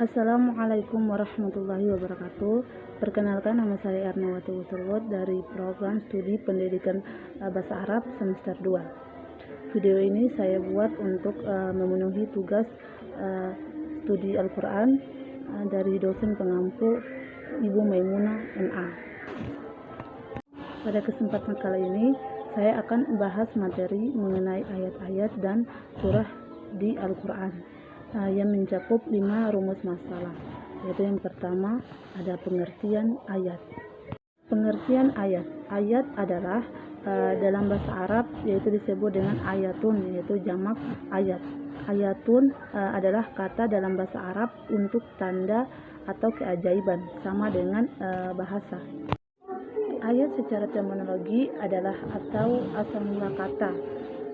Assalamualaikum warahmatullahi wabarakatuh. Perkenalkan, nama saya Ernawati Wuturwot dari program studi pendidikan bahasa Arab semester 2. Video ini saya buat untuk memenuhi tugas studi Al-Quran dari dosen pengampu Ibu Maimunah MA. Pada kesempatan kali ini saya akan membahas materi mengenai ayat-ayat dan surah di Al-Quran yang mencakup 5 rumus masalah, yaitu yang pertama ada pengertian ayat. Pengertian ayat. Ayat adalah dalam bahasa Arab yaitu disebut dengan ayatun, yaitu jamak ayat. Ayatun adalah kata dalam bahasa Arab untuk tanda atau keajaiban, sama dengan bahasa. Ayat secara terminologi adalah atau asal mula kata.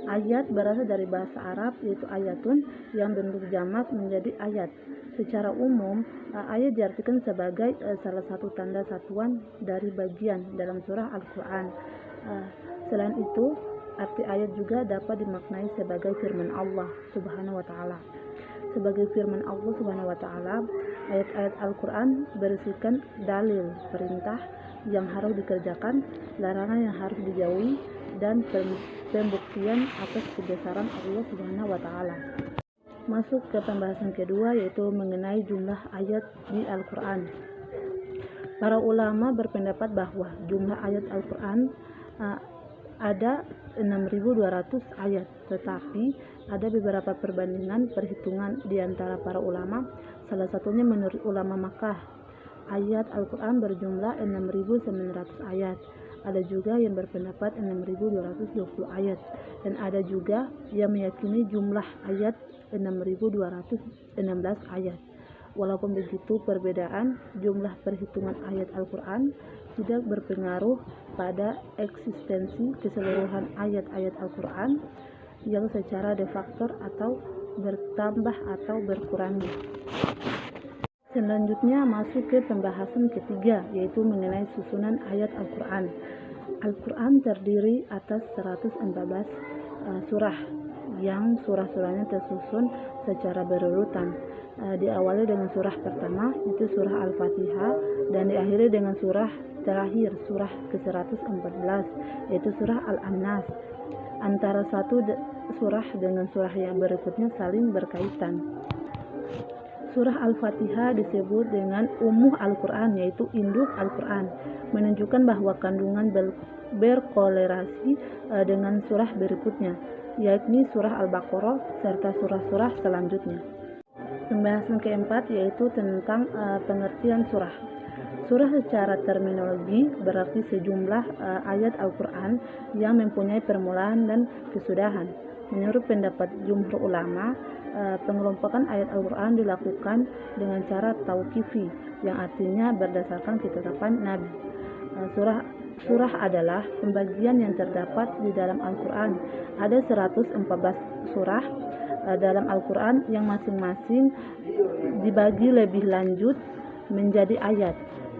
Ayat berasal dari bahasa Arab yaitu ayatun yang bentuk jamak menjadi ayat. Secara umum, ayat diartikan sebagai salah satu tanda satuan dari bagian dalam surah Al-Quran. Selain itu, arti ayat juga dapat dimaknai sebagai firman Allah Subhanahu wa Ta'ala. Sebagai firman Allah Subhanahu wa Ta'ala, ayat-ayat Al-Quran berisikan dalil perintah yang harus dikerjakan, larangan yang harus dijauhi, dan pembuktian atas kebesaran Allah Subhanahu wa Ta'ala. Masuk ke pembahasan kedua, yaitu mengenai jumlah ayat di Al-Quran. Para ulama berpendapat bahwa jumlah ayat Al-Quran ada 6.200 ayat, tetapi ada beberapa perbandingan perhitungan di antara para ulama. Salah satunya menurut ulama Makkah, ayat Al-Quran berjumlah 6.900 ayat. Ada juga yang berpendapat 6.220 ayat, dan ada juga yang meyakini jumlah ayat 6.216 ayat. Walaupun begitu, perbedaan jumlah perhitungan ayat Al-Quran tidak berpengaruh pada eksistensi keseluruhan ayat-ayat Al-Quran yang secara de facto atau bertambah atau berkurangnya. Selanjutnya masuk ke pembahasan ketiga, yaitu mengenai susunan ayat Al-Quran. Al-Quran terdiri atas 114 surah, yang surah-surahnya tersusun secara berurutan. Diawali dengan surah pertama, itu surah Al-Fatihah, dan diakhiri dengan surah terakhir, surah ke-114, yaitu surah Al-Annas. Antara satu surah dengan surah yang berikutnya saling berkaitan. Surah Al-Fatihah disebut dengan Ummuh Al-Quran, yaitu induk Al-Quran, menunjukkan bahwa kandungan berkolerasi dengan surah berikutnya, yakni surah Al-Baqarah serta surah-surah selanjutnya. Pembahasan keempat yaitu tentang pengertian surah. Surah secara terminologi berarti sejumlah ayat Al-Quran yang mempunyai permulaan dan kesudahan. Menurut pendapat jumhur ulama, pengelompokan ayat Al-Quran dilakukan dengan cara tauqifi, yang artinya berdasarkan ketetapan Nabi. Surah adalah pembagian yang terdapat di dalam Al-Quran. Ada 114 surah dalam Al-Quran yang masing-masing dibagi lebih lanjut menjadi ayat.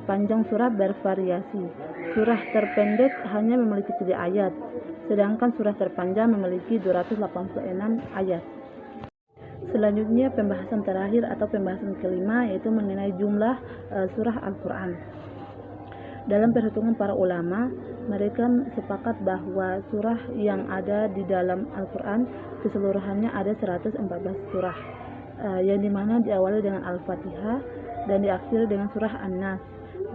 Panjang surah bervariasi. Surah terpendek hanya memiliki 3 ayat, sedangkan surah terpanjang memiliki 286 ayat. Selanjutnya pembahasan terakhir atau pembahasan kelima, yaitu mengenai jumlah surah Al-Quran. Dalam perhitungan para ulama, mereka sepakat bahwa surah yang ada di dalam Al-Quran keseluruhannya ada 114 surah, yang dimana diawali dengan Al-Fatihah dan diakhiri dengan surah An-Nas.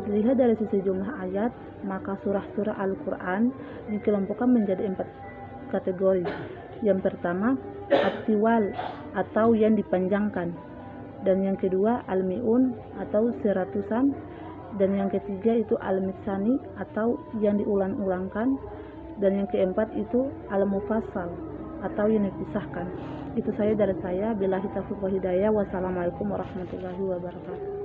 Dilihat dari sisi jumlah ayat, maka surah-surah Al-Quran dikelompokkan menjadi 4 kategori. Yang pertama, At-Tiwal atau yang dipanjangkan, dan yang kedua Al-Mi'un atau seratusan, dan yang ketiga itu Al-Mitsani atau yang diulang-ulangkan, dan yang keempat itu Al-Mufassal atau yang dipisahkan. Itu saja dari saya. Billahi taufiq wal hidayah. Wassalamualaikum warahmatullahi wabarakatuh.